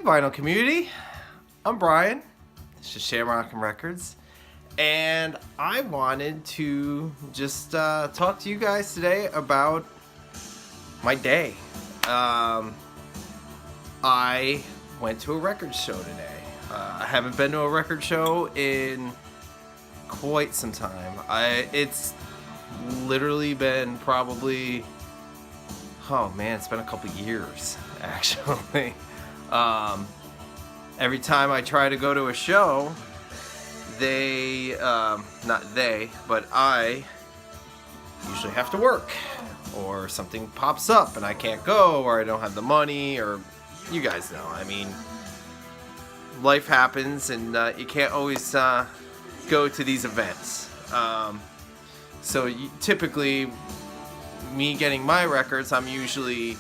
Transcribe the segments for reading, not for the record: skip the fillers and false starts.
Vinyl community. I'm Brian. This is Shamrock'n Records. And I wanted to just talk to you guys today about my day. I went to a record show today. I haven't been to a record show in quite some time. It's literally been probably, it's been a couple years, actually. Every time I try to go to a show, I usually have to work, or something pops up and I can't go, or I don't have the money, or you guys know. I mean, life happens, and you can't always go to these events. Typically, me getting my records, I'm usually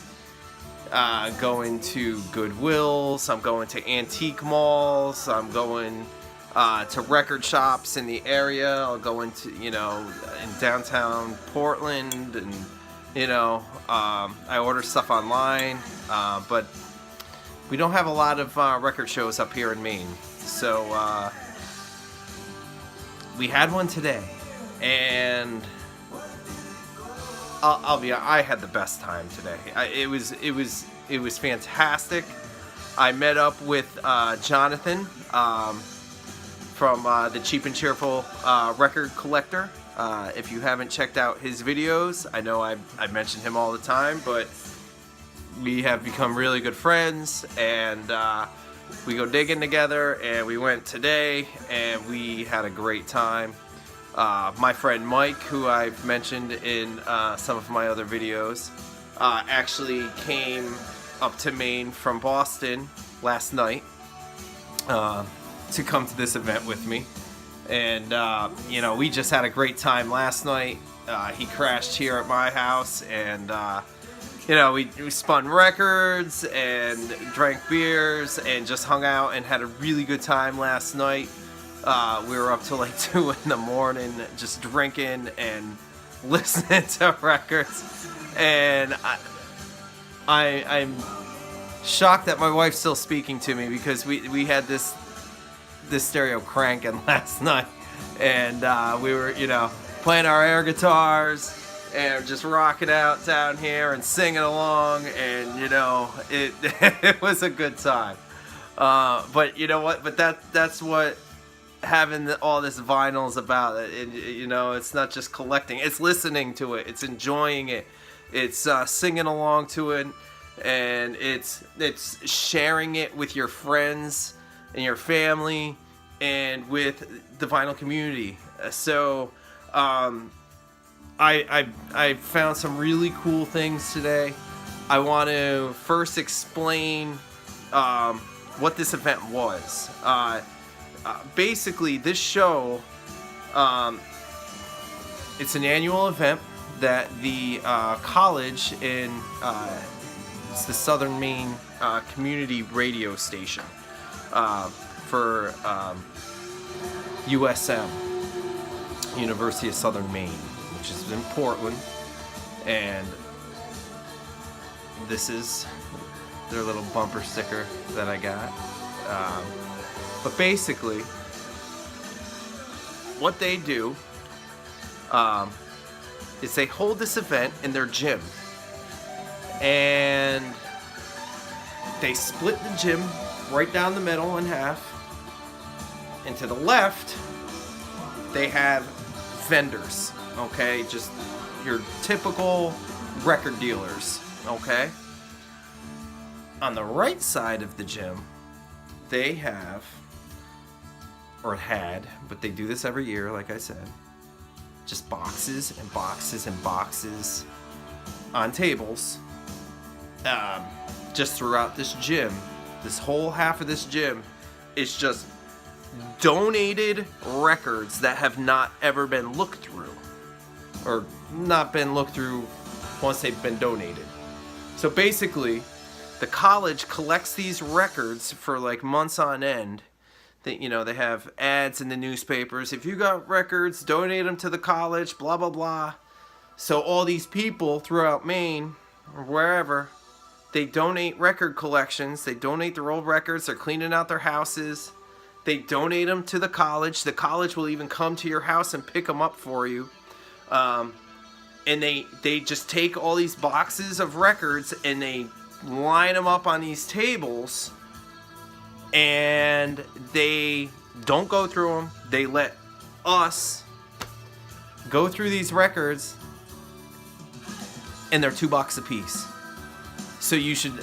going to Goodwills, I'm going to antique malls, I'm going to record shops in the area. I'll go into, in downtown Portland, and, I order stuff online, but we don't have a lot of record shows up here in Maine. So we had one today, and I had the best time today. It was fantastic. I met up with Jonathan from the Cheap and Cheerful Record Collector. If you haven't checked out his videos, I know I mention him all the time, but we have become really good friends, and we go digging together, and we went today, and we had a great time. My friend Mike, who I've mentioned in some of my other videos, actually came up to Maine from Boston last night to come to this event with me. And, we just had a great time last night. He crashed here at my house, and, we spun records and drank beers and just hung out and had a really good time last night. We were up till like 2 in the morning just drinking and listening to records. And I'm shocked that my wife's still speaking to me, because we had this stereo cranking last night, and we were playing our air guitars and just rocking out down here and singing along, and it was a good time. But you know what? But that's what having all this vinyl is about. It's not just collecting; it's listening to it, it's enjoying it, it's singing along to it, and it's sharing it with your friends and your family and with the vinyl community. So I found some really cool things today. I want to first explain what this event was. Basically, this show, it's an annual event that the college in it's the Southern Maine community radio station for USM, University of Southern Maine, which is in Portland, and this is their little bumper sticker that I got. But basically, what they do is they hold this event in their gym, and they split the gym right down the middle in half, and to the left they have vendors, okay, just your typical record dealers, okay. On the right side of the gym, they have, or had, but they do this every year, like I said, just boxes and boxes and boxes on tables, just throughout this gym. This whole half of this gym is just donated records that have not ever been looked through, or not been looked through once they've been donated. So basically, the college collects these records for like months on end. They have ads in the newspapers. If you got records, donate them to the college, blah, blah, blah. So all these people throughout Maine, or wherever, They donate record collections. They donate their old records. They're cleaning out their houses. They donate them to the college. The college will even come to your house and pick them up for you. And they just take all these boxes of records and they line them up on these tables. And they don't go through them. They let us go through these records. And they're $2 a piece. So you should,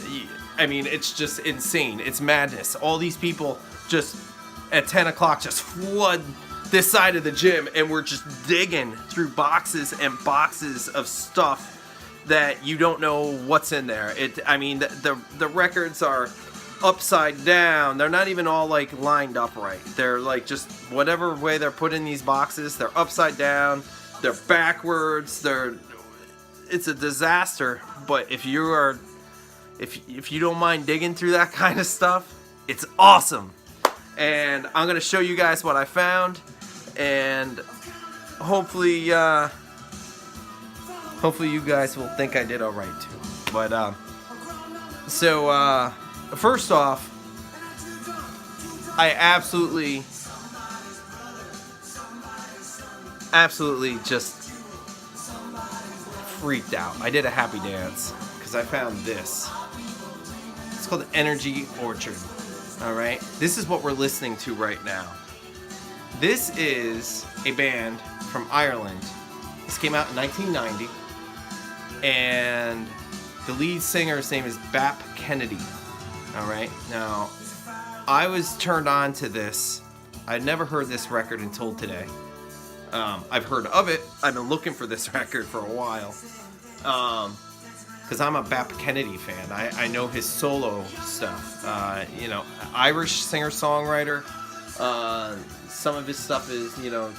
I mean, it's just insane. It's madness. All these people just at 10 o'clock just flood this side of the gym, and we're just digging through boxes and boxes of stuff that you don't know what's in there. I mean, the records are upside down. They're not even all like lined up right. They're like just whatever way they're put in these boxes. They're upside down. They're backwards. It's a disaster. But if you don't mind digging through that kind of stuff, it's awesome. And I'm gonna show you guys what I found, and hopefully you guys will think I did all right too. But first off, I absolutely just freaked out. I did a happy dance because I found this. It's called Energy Orchard. All right, this is what we're listening to right now. This is a band from Ireland. This came out in 1990, and the lead singer's name is Bap Kennedy. All right, now I was turned on to this. I'd never heard this record until today. I've heard of it. I've been looking for this record for a while. Because I'm a Bap Kennedy fan. I know his solo stuff. Irish singer-songwriter. Some of his stuff is,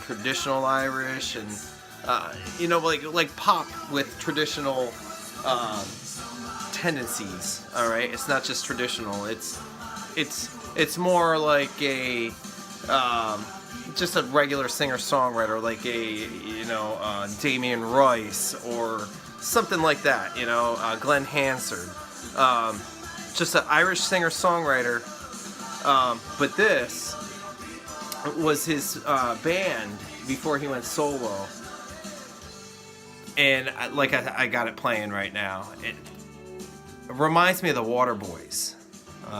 traditional Irish and, like pop with traditional tendencies. All right, it's not just traditional. It's more like a just a regular singer-songwriter, like a Damien Rice or something like that, Glenn Hansard. Just an Irish singer-songwriter. But this was his band before he went solo. And I got it playing right now. It reminds me of the Waterboys.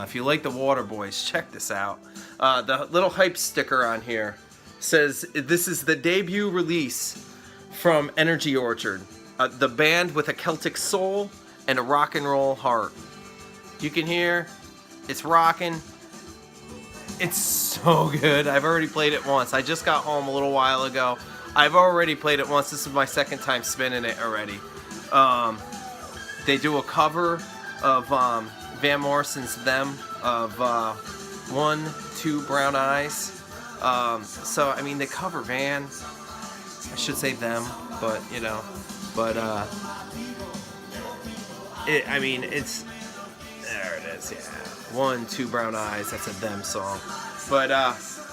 If you like the Waterboys, check this out. The little hype sticker on here says, this is the debut release from Energy Orchard. The band with a Celtic soul and a rock and roll heart. You can hear it's rocking. It's so good. I've already played it once. I just got home a little while ago. I've already played it once. This is my second time spinning it already. They do a cover of Van Morrison's Them of 1, 2 Brown Eyes. So, I mean, they cover Van. I should say them, but, it's, there it is, yeah. 1, 2 Brown Eyes, that's a Them song. But,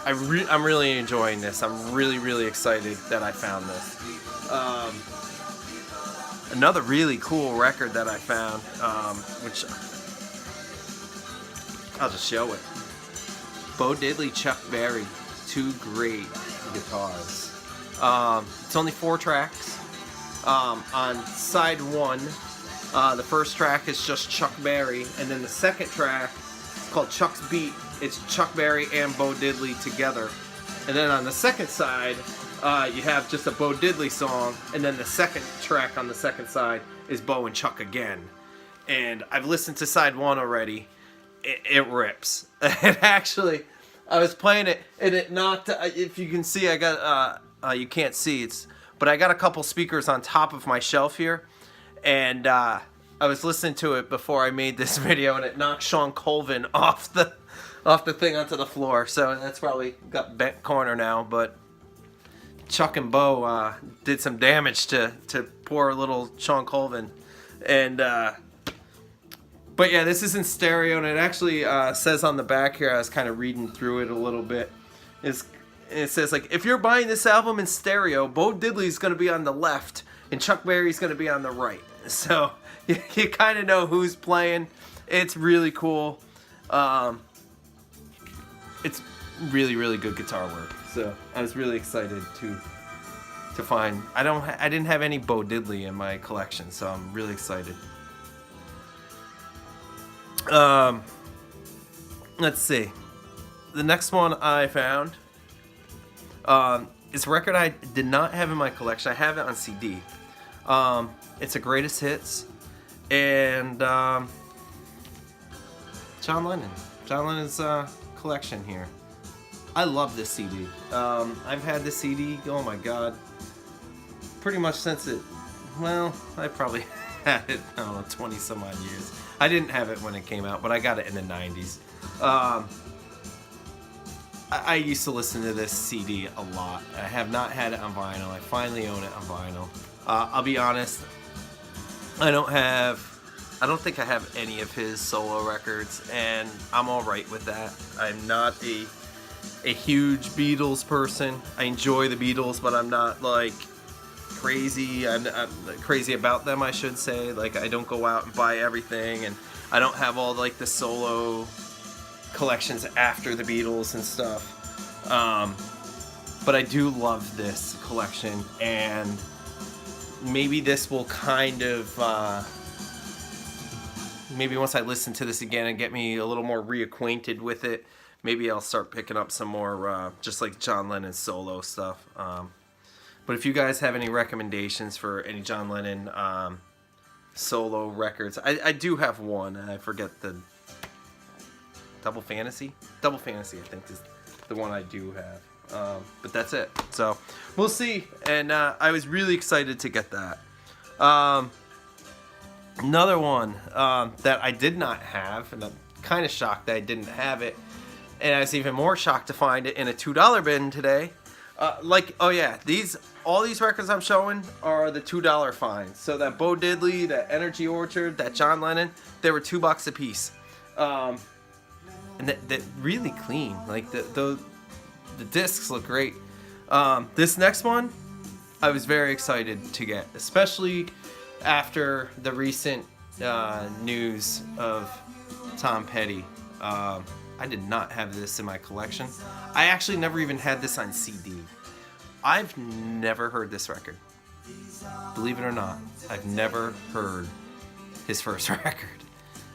I'm really enjoying this. I'm really, really excited that I found this. Another really cool record that I found, which I'll just show it. Bo Diddley, Chuck Berry, 2 great guitars. It's only 4 tracks. On side 1, the first track is just Chuck Berry, and then the second track is called Chuck's Beat. It's Chuck Berry and Bo Diddley together. And then on the second side, you have just a Bo Diddley song, and then the second track on the second side is Bo and Chuck again. And I've listened to side 1 already. It rips. It actually, I was playing it, and it knocked. If you can see, I got. You can't see, but I got a couple speakers on top of my shelf here, and I was listening to it before I made this video, and it knocked Sean Colvin off the thing onto the floor. So that's probably got bent corner now. But Chuck and Bo did some damage to poor little Sean Colvin, and. But yeah, this is in stereo, and it actually says on the back here, I was kind of reading through it a little bit, it says, like, if you're buying this album in stereo, Bo Diddley's going to be on the left, and Chuck Berry's going to be on the right. So you kind of know who's playing. It's really cool. It's really, really good guitar work. So I was really excited to find. I didn't have any Bo Diddley in my collection, so I'm really excited. Let's see. The next one I found is a record I did not have in my collection. I have it on CD. It's a greatest hits, and John Lennon. John Lennon's collection here. I love this CD. I've had this CD, oh my god, pretty much since it, well, I probably had it, I don't know, 20 some odd years. I didn't have it when it came out, but I got it in the 90s. I used to listen to this CD a lot. I have not had it on vinyl. I finally own it on vinyl. I'll be honest, I don't think I have any of his solo records, and I'm alright with that. I'm not a huge Beatles person. I enjoy the Beatles, but I'm not like crazy. I'm crazy about them, I should say. Like, I don't go out and buy everything, and I don't have all like the solo collections after the Beatles and stuff. But I do love this collection, and maybe this will kind of maybe once I listen to this again and get me a little more reacquainted with it, maybe I'll start picking up some more just like John Lennon solo stuff. But if you guys have any recommendations for any John Lennon solo records, I do have one, and I forget the Double Fantasy, I think, is the one I do have. But that's it. So we'll see. And I was really excited to get that. Another one that I did not have, and I'm kind of shocked that I didn't have it, and I was even more shocked to find it in a $2 bin today. Oh yeah, all these records I'm showing are the $2 finds. So that Bo Diddley, that Energy Orchard, that John Lennon, they were $2 a piece. And that really clean. Like the discs look great. This next one, I was very excited to get, especially after the recent news of Tom Petty. I did not have this in my collection. I actually never even had this on CD. I've never heard this record. Believe it or not, I've never heard his first record.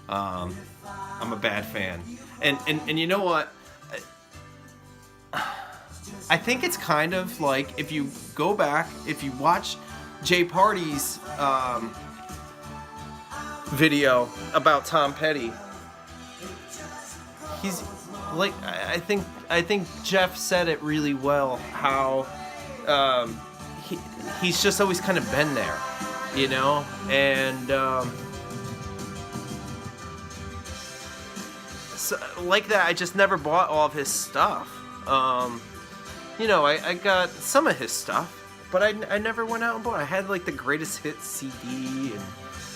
I'm a bad fan. And you know what? I think it's kind of like, if you go back, if you watch Jay Party's video about Tom Petty, he's like, I think Jeff said it really well, how he's just always kind of been there, you know, and so, like that, I just never bought all of his stuff. You know, I got some of his stuff, but I never went out and bought it. I had like the greatest hits CD, and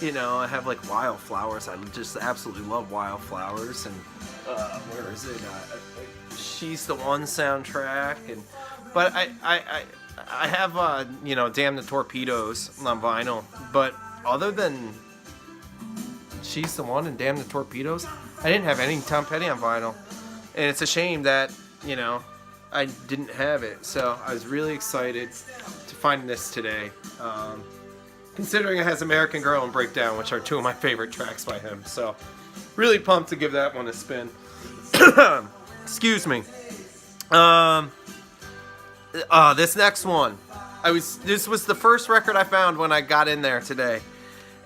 you know, I have like Wildflowers. I just absolutely love Wildflowers, and where is it? She's the One soundtrack, but I have you know, Damn the Torpedoes on vinyl. But other than She's the One and Damn the Torpedoes, I didn't have any Tom Petty on vinyl, and it's a shame that, you know, I didn't have it. So I was really excited to find this today, considering it has American Girl and Breakdown, which are two of my favorite tracks by him. So really pumped to give that one a spin. Excuse me. This next one, this was the first record I found when I got in there today,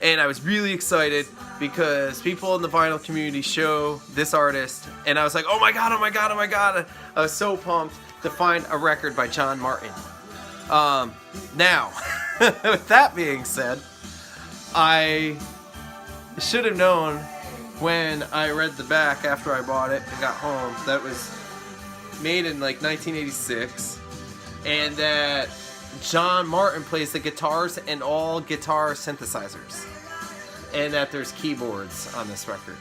and I was really excited because people in the vinyl community show this artist, and I was like, oh my god, oh my god, oh my god. I was so pumped to find a record by John Martin. Now, with that being said, I should have known when I read the back after I bought it and got home that it was made in like 1986, and that John Martin plays the guitars and all guitar synthesizers, and that there's keyboards on this record.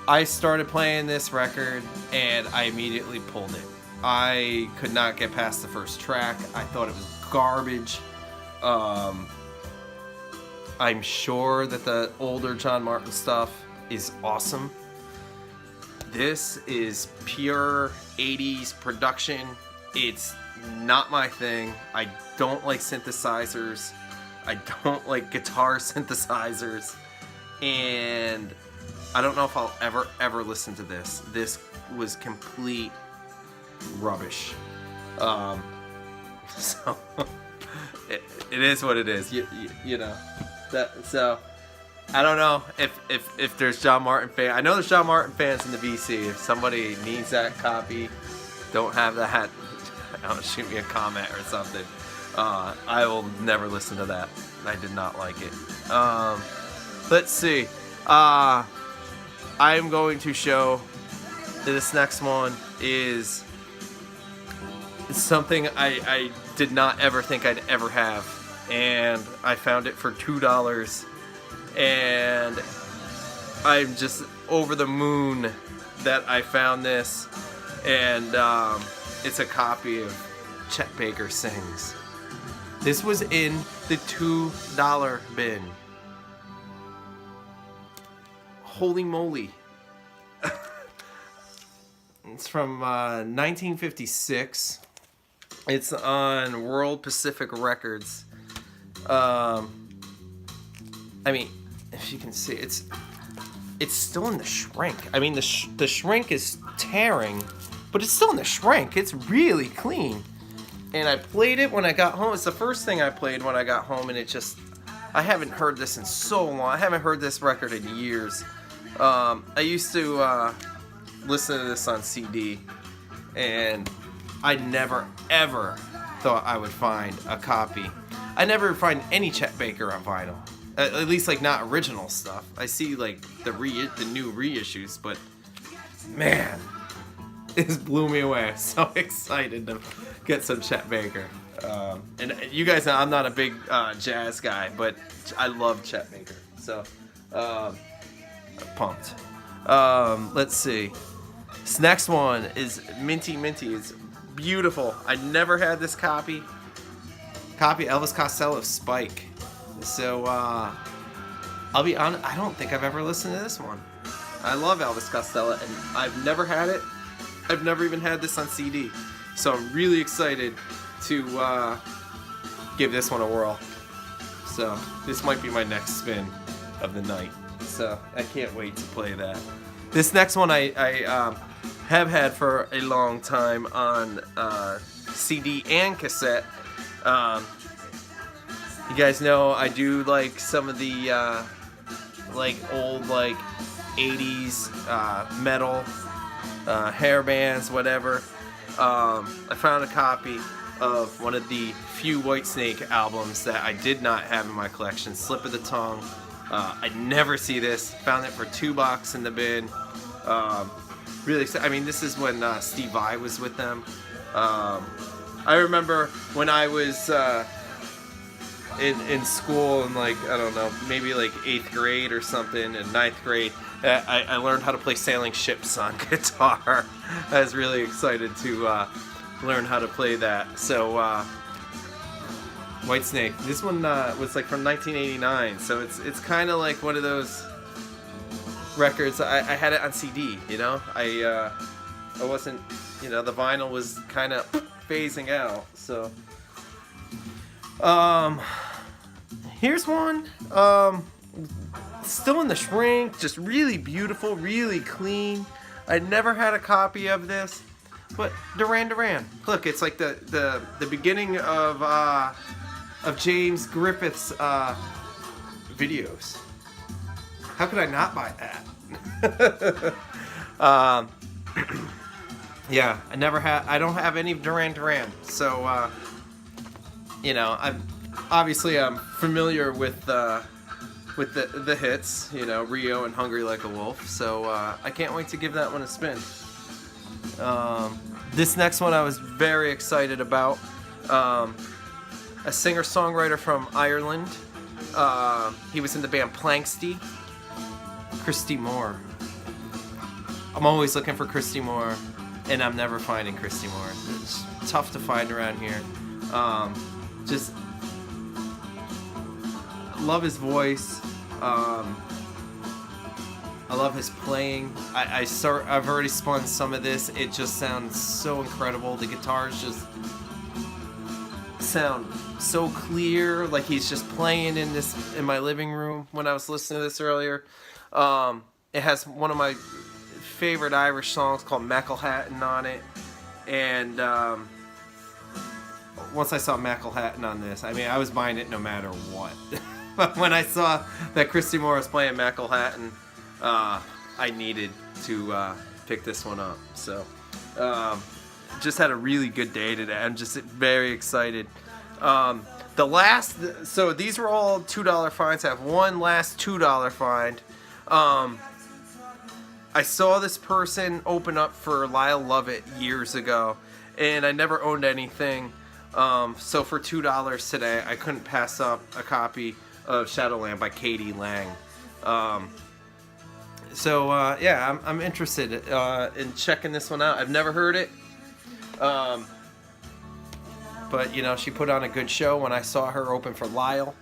I started playing this record and I immediately pulled it. I could not get past the first track. I thought it was garbage. I'm sure that the older John Martin stuff is awesome. This is pure 80s production. It's not my thing. I don't like synthesizers. I don't like guitar synthesizers. And I don't know if I'll ever listen to this. This was complete rubbish. So it is what it is. You know that. So I don't know if there's John Martin fans. I know there's John Martin fans in the VC. If somebody needs that copy, don't have that, shoot me a comment or something. I will never listen to that. I did not like it. Let's see. I am going to show this next one is something I did not ever think I'd ever have, and I found it for $2, and I'm just over the moon that I found this, and it's a copy of Chet Baker Sings. This was in the $2 bin. Holy moly. It's from 1956. It's on World Pacific Records. I mean, if you can see, it's still in the shrink. I mean, the shrink is tearing, but it's still in the shrink. It's really clean. And I played it when I got home. It's the first thing I played when I got home, and it just, I haven't heard this in so long. I haven't heard this record in years. I used to listen to this on CD, and I never ever thought I would find a copy. I never find any Chet Baker on vinyl, at least like not original stuff. I see like the new reissues, but man, this blew me away. I'm so excited to get some Chet Baker. And you guys know I'm not a big jazz guy, but I love Chet Baker, so pumped. Let's see. This next one is Minty Minty. It's beautiful. I never had this copy. Elvis Costello Spike. So I'll be honest, I don't think I've ever listened to this one. I love Elvis Costello, and I've never had it. I've never even had this on CD. So I'm really excited to give this one a whirl. So this might be my next spin of the night. So I can't wait to play that. This next one I have had for a long time on CD and cassette. You guys know I do like some of the like old like 80s metal hair bands, whatever. I found a copy of one of the few Whitesnake albums that I did not have in my collection, Slip of the Tongue. I never see this. Found it for $2 in the bin. Really, I mean, this is when Steve Vai was with them. I remember when I was in school in like, I don't know, maybe like 8th grade or something, in 9th grade, I learned how to play Sailing Ships on guitar. I was really excited to learn how to play that. So Whitesnake, this one was like from 1989, so it's kind of like one of those records. I had it on CD, you know. I wasn't, you know, the vinyl was kind of phasing out. So here's one, still in the shrink, just really beautiful, really clean. I never had a copy of this, but Duran Duran. Look, it's like the beginning of James Griffith's videos. How could I not buy that? Yeah, I don't have any Duran Duran, so you know, I'm familiar with the hits, you know, Rio and Hungry Like a Wolf, so I can't wait to give that one a spin. This next one I was very excited about. A singer-songwriter from Ireland. He was in the band Planxty. Christy Moore. I'm always looking for Christy Moore, and I'm never finding Christy Moore. It's tough to find around here. Just love his voice. I love his playing. I've already spun some of this. It just sounds so incredible. The guitars just sound so clear, like he's just playing in my living room when I was listening to this earlier. It has one of my favorite Irish songs called Macklehatton on it, and once I saw Macklehatton on this, I mean, I was buying it no matter what. But when I saw that Christy Moore was playing Macklehatton, I needed to pick this one up. So just had a really good day today. I'm just very excited. So these were all $2 finds. I have one last $2 find. I saw this person open up for Lyle Lovett years ago, and I never owned anything. So for $2 today, I couldn't pass up a copy of Shadowland by Katie Lang. Yeah, I'm interested in checking this one out. I've never heard it. But, you know, she put on a good show when I saw her open for Lyle.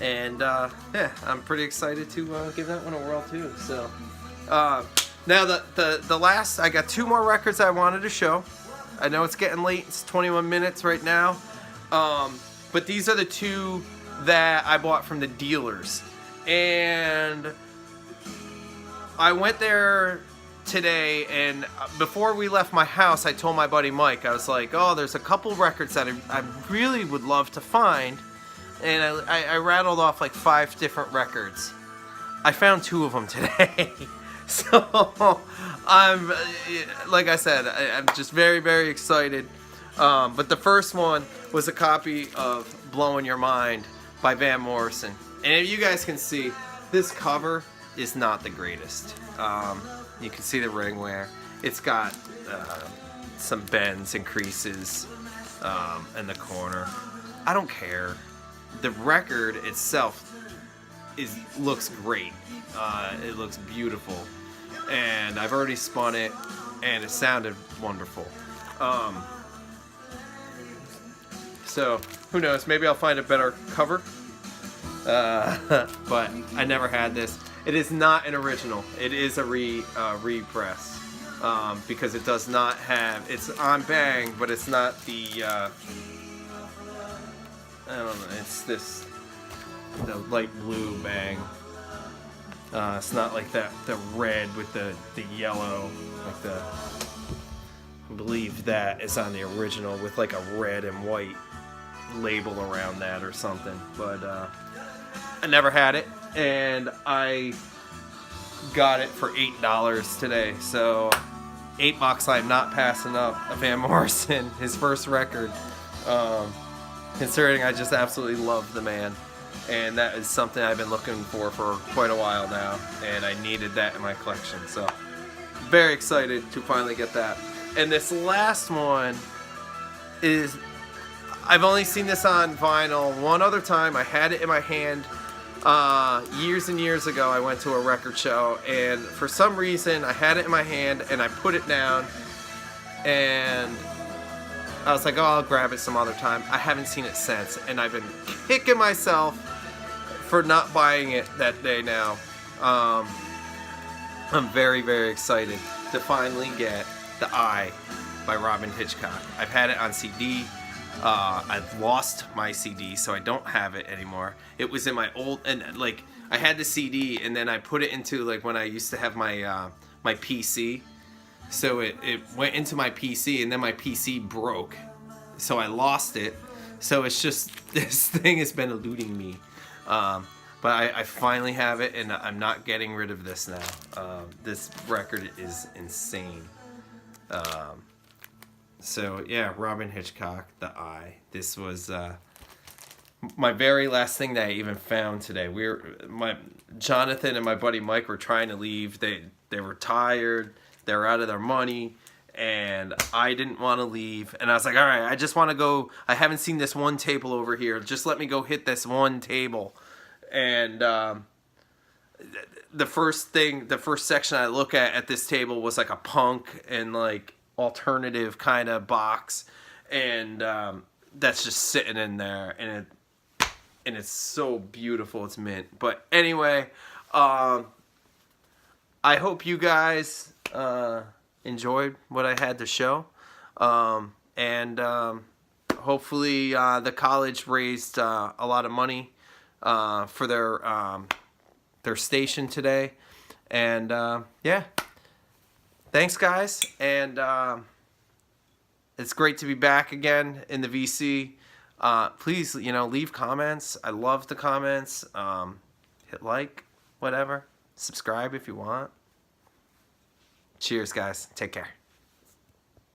And, yeah, I'm pretty excited to give that one a whirl, too. So, now the last, I got two more records I wanted to show. I know it's getting late. It's 21 minutes right now. But these are the two that I bought from the dealers. And I went there today, and before we left my house, I told my buddy Mike, I was like, oh, there's a couple records that I really would love to find. And I rattled off like 5 different records. I found 2 of them today. So I'm, like I said, I'm just very, very excited. But the first one was a copy of Blowing Your Mind by Van Morrison. And if you guys can see, this cover is not the greatest. You can see the ring wear. It's got some bends and creases in the corner. I don't care. The record itself looks great. It looks beautiful, and I've already spun it, and it sounded wonderful. So who knows? Maybe I'll find a better cover. But I never had this. It is not an original. It is a repress, because it does not have. It's on Bang, but it's not the. I don't know. It's the light blue Bang. It's not like the red with the yellow, like I believe that is on the original with like a red and white label around that or something. But I never had it, and I got it for $8 today. So $8 I'm not passing up a Van Morrison, his first record. Considering I just absolutely love the man. And that is something I've been looking for quite a while now. And I needed that in my collection. So, very excited to finally get that. And this last one is... I've only seen this on vinyl one other time. I had it in my hand years and years ago. I went to a record show. And for some reason, I had it in my hand and I put it down. And... I was like, oh, I'll grab it some other time. I haven't seen it since, and I've been kicking myself for not buying it that day now. I'm very, very excited to finally get The Eye by Robyn Hitchcock. I've had it on CD. I've lost my CD, so I don't have it anymore. It was in my old, and like, I had the CD, and then I put it into, like, when I used to have my my PC. So it went into my PC, and then my PC broke. So I lost it. So it's just, this thing has been eluding me. But I finally have it, and I'm not getting rid of this now. This record is insane. So yeah, Robyn Hitchcock, The Eye. This was my very last thing that I even found today. Jonathan and my buddy Mike were trying to leave. They were tired. They were out of their money, and I didn't want to leave. And I was like, all right, I just want to go. I haven't seen this one table over here. Just let me go hit this one table. And the first section I look at this table was like a punk and like alternative kind of box. And that's just sitting in there. And and it's so beautiful. It's mint. But anyway, I hope you guys enjoyed what I had to show, and hopefully the college raised a lot of money for their station today. And yeah, thanks guys, and it's great to be back again in the VC. Please, leave comments. I love the comments. Hit like, whatever. Subscribe if you want. Cheers, guys. Take care.